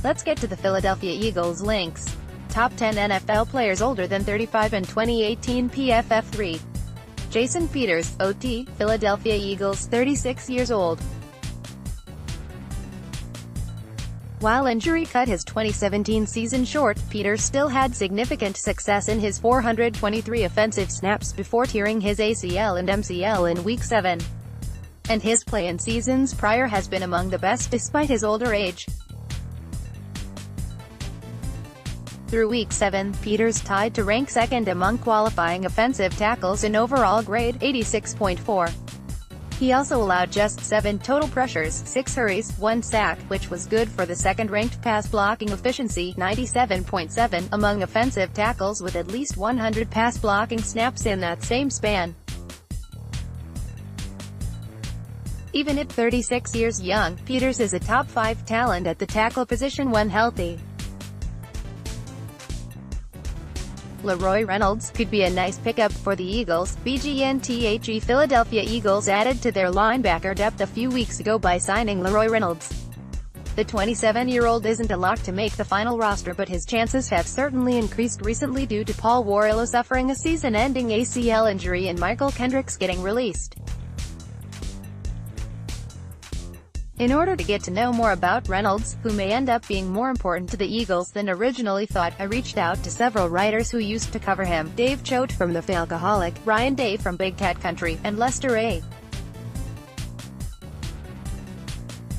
Let's get to the Philadelphia Eagles links. Top 10 NFL players older than 35 in 2018 PFF3. Jason Peters, OT, Philadelphia Eagles, 36 years old. While injury cut his 2017 season short, Peters still had significant success in his 423 offensive snaps before tearing his ACL and MCL in Week 7. And his play in seasons prior has been among the best despite his older age. Through Week 7, Peters tied to rank second among qualifying offensive tackles in overall grade, 86.4. He also allowed just 7 total pressures, 6 hurries, 1 sack, which was good for the second-ranked pass-blocking efficiency, 97.7, among offensive tackles with at least 100 pass-blocking snaps in that same span. Even at 36 years young, Peters is a top 5 talent at the tackle position when healthy. Leroy Reynolds could be a nice pickup for the Eagles. BGNTHE Philadelphia Eagles added to their linebacker depth a few weeks ago by signing Leroy Reynolds. The 27-year-old isn't a lock to make the final roster, but his chances have certainly increased recently due to Paul Warrilow suffering a season-ending ACL injury and Michael Kendricks getting released. In order to get to know more about Reynolds, who may end up being more important to the Eagles than originally thought, I reached out to several writers who used to cover him: Dave Choate from The Falcoholic, Ryan Day from Big Cat Country, and Lester A.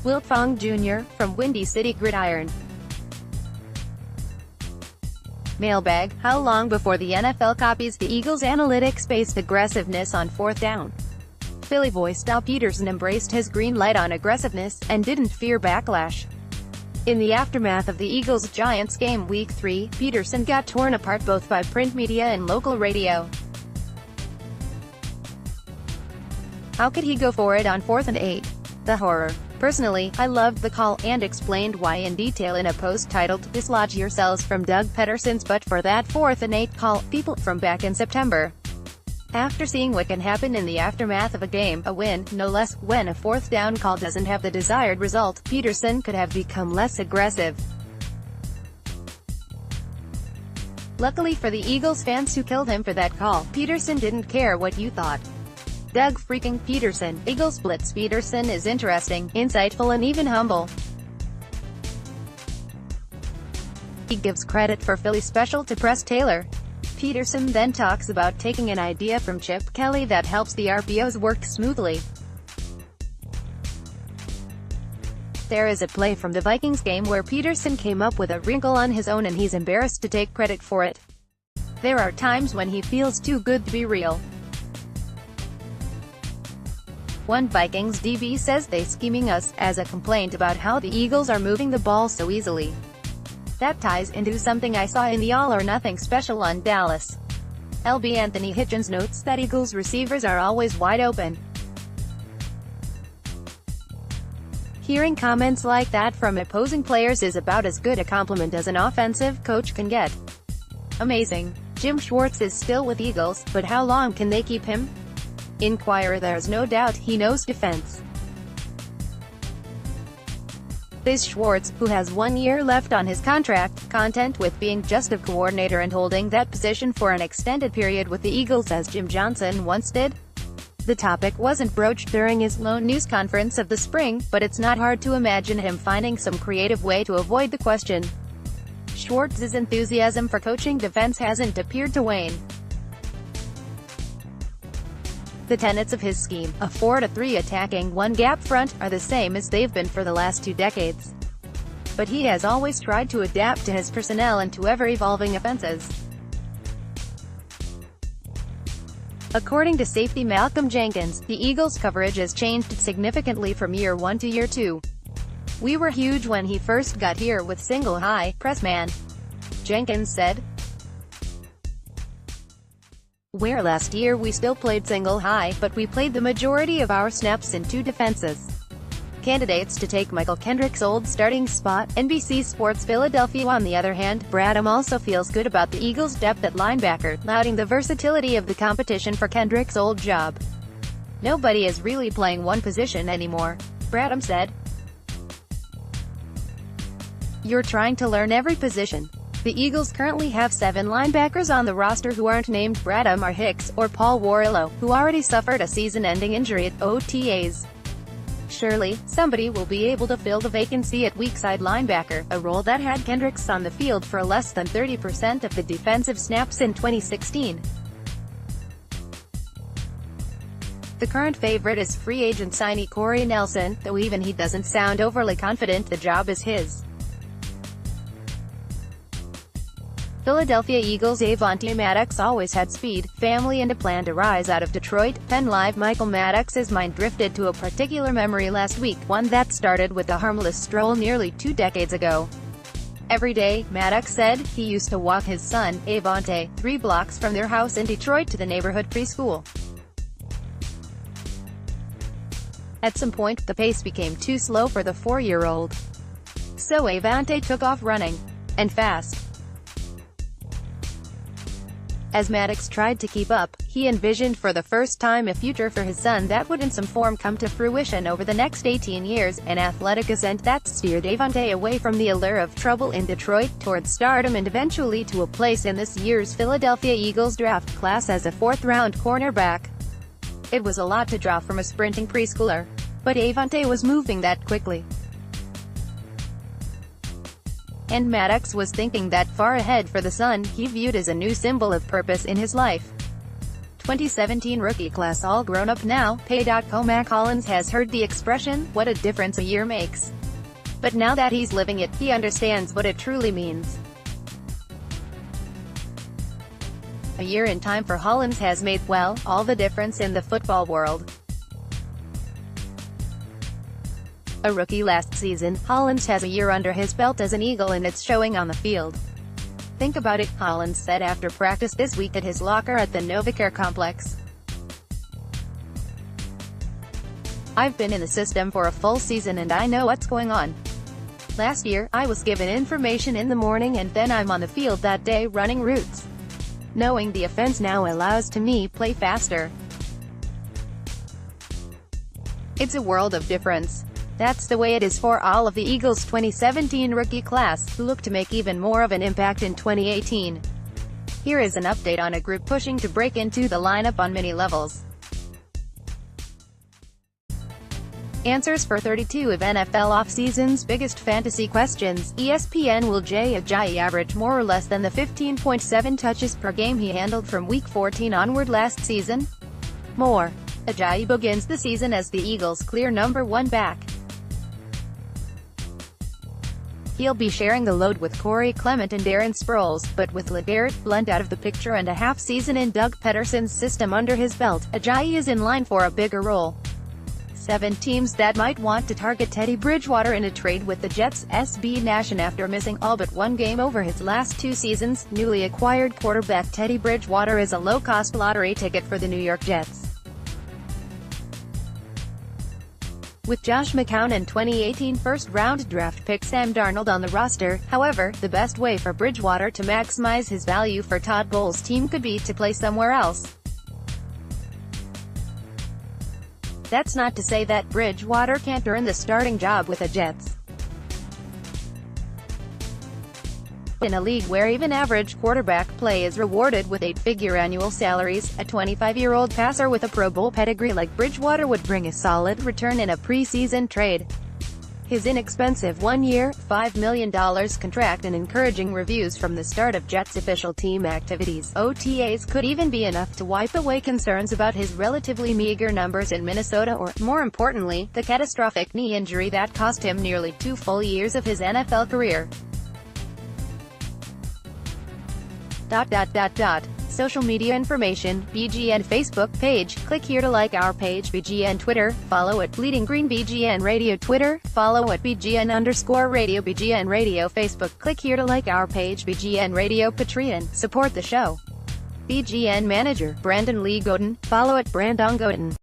Wiltfong Jr. from Windy City Gridiron. Mailbag: how long before the NFL copies the Eagles' analytics-based aggressiveness on fourth down? Philly voice Al Peterson embraced his green light on aggressiveness, and didn't fear backlash. In the aftermath of the Eagles-Giants game Week 3, Peterson got torn apart both by print media and local radio. How could he go for it on 4th and 8? The horror. Personally, I loved the call, and explained why in detail in a post titled, "Dislodge Yourselves from Doug Peterson's But for that 4th and 8 call, people," from back in September. After seeing what can happen in the aftermath of a game, a win, no less, when a fourth down call doesn't have the desired result, Peterson could have become less aggressive. Luckily for the Eagles fans who killed him for that call, Peterson didn't care what you thought. Doug freaking Peterson, Eagles Blitz. Peterson is interesting, insightful, and even humble. He gives credit for Philly special to Press Taylor. Peterson then talks about taking an idea from Chip Kelly that helps the RPOs work smoothly. There is a play from the Vikings game where Peterson came up with a wrinkle on his own and he's embarrassed to take credit for it. There are times when he feels too good to be real. One Vikings DB says they scheming us, as a complaint about how the Eagles are moving the ball so easily. That ties into something I saw in the All or Nothing special on Dallas. LB Anthony Hitchens notes that Eagles receivers are always wide open. Hearing comments like that from opposing players is about as good a compliment as an offensive coach can get. Amazing. Jim Schwartz is still with Eagles, but how long can they keep him? Inquirer: there's no doubt he knows defense. This Schwartz, who has 1 year left on his contract, content with being just a coordinator and holding that position for an extended period with the Eagles as Jim Johnson once did? The topic wasn't broached during his lone news conference of the spring, but it's not hard to imagine him finding some creative way to avoid the question. Schwartz's enthusiasm for coaching defense hasn't appeared to wane. The tenets of his scheme, a 4-3 attacking, one-gap front, are the same as they've been for the last 2 decades. But he has always tried to adapt to his personnel and to ever-evolving offenses. According to safety Malcolm Jenkins, the Eagles' coverage has changed significantly from year 1 to year 2. "We were huge when he first got here with single high press man," Jenkins said. "Where last year we still played single high, but we played the majority of our snaps in 2 defenses." Candidates to take Michael Kendricks' old starting spot. NBC Sports Philadelphia. On the other hand, Bradham also feels good about the Eagles' depth at linebacker, lauding the versatility of the competition for Kendricks' old job. "Nobody is really playing one position anymore," Bradham said. You're trying to learn every position. The Eagles currently have 7 linebackers on the roster who aren't named Brad Amar Hicks or Paul Warrillow, who already suffered a season-ending injury at OTAs. Surely, somebody will be able to fill the vacancy at weak side linebacker, a role that had Kendricks on the field for less than 30% of the defensive snaps in 2016. The current favorite is free agent signee Corey Nelson, though even he doesn't sound overly confident the job is his. Philadelphia Eagles Avonte Maddox always had speed, family and a plan to rise out of Detroit. Penn Live Michael Maddox's mind drifted to a particular memory last week, one that started with a harmless stroll nearly 2 decades ago. Every day, Maddox said, he used to walk his son, Avonte, 3 blocks from their house in Detroit to the neighborhood preschool. At some point, the pace became too slow for the 4-year-old. So Avonte took off running. And fast. As Maddox tried to keep up, he envisioned for the first time a future for his son that would in some form come to fruition over the next 18 years, an athletic ascent that steered Avonte away from the allure of trouble in Detroit, towards stardom and eventually to a place in this year's Philadelphia Eagles draft class as a 4th-round cornerback. It was a lot to draw from a sprinting preschooler. But Avonte was moving that quickly. And Maddox was thinking that far ahead for the son he viewed as a new symbol of purpose in his life. 2017 rookie class all grown up now. Pay.co Mac Hollins has heard the expression, what a difference a year makes. But now that he's living it, he understands what it truly means. A year in time for Hollins has made, well, all the difference in the football world. A rookie last season, Hollins has a year under his belt as an Eagle and it's showing on the field. Think about it, Hollins said after practice this week at his locker at the NovaCare complex. I've been in the system for a full season and I know what's going on. Last year, I was given information in the morning and then I'm on the field that day running routes. Knowing the offense now allows to me play faster. It's a world of difference. That's the way it is for all of the Eagles' 2017 rookie class, who look to make even more of an impact in 2018. Here is an update on a group pushing to break into the lineup on many levels. Answers for 32 of NFL offseason's biggest fantasy questions. ESPN: will Jay Ajayi average more or less than the 15.7 touches per game he handled from Week 14 onward last season? More. Ajayi begins the season as the Eagles' clear number 1 back. He'll be sharing the load with Corey Clement and Darren Sproles, but with LeGarrette Blount out of the picture and a half-season in Doug Peterson's system under his belt, Ajayi is in line for a bigger role. 7 teams that might want to target Teddy Bridgewater in a trade with the Jets. SB Nation: after missing all but 1 game over his last 2 seasons, newly acquired quarterback Teddy Bridgewater is a low-cost lottery ticket for the New York Jets. With Josh McCown and 2018 first-round draft pick Sam Darnold on the roster, however, the best way for Bridgewater to maximize his value for Todd Bowles' team could be to play somewhere else. That's not to say that Bridgewater can't earn the starting job with the Jets. In a league where even average quarterback play is rewarded with 8-figure annual salaries, a 25-year-old passer with a Pro Bowl pedigree like Bridgewater would bring a solid return in a preseason trade. His inexpensive 1-year, $5 million contract and encouraging reviews from the start of Jets official team activities, OTAs, could even be enough to wipe away concerns about his relatively meager numbers in Minnesota or, more importantly, the catastrophic knee injury that cost him nearly 2 full years of his NFL career. Social media information: BGN Facebook page, click here to like our page. BGN Twitter, follow at Bleeding Green. BGN Radio Twitter, follow at BGN_radio. BGN Radio Facebook, click here to like our page. BGN Radio Patreon, support the show. BGN Manager, Brandon Lee Godin, follow at Brandon Godin.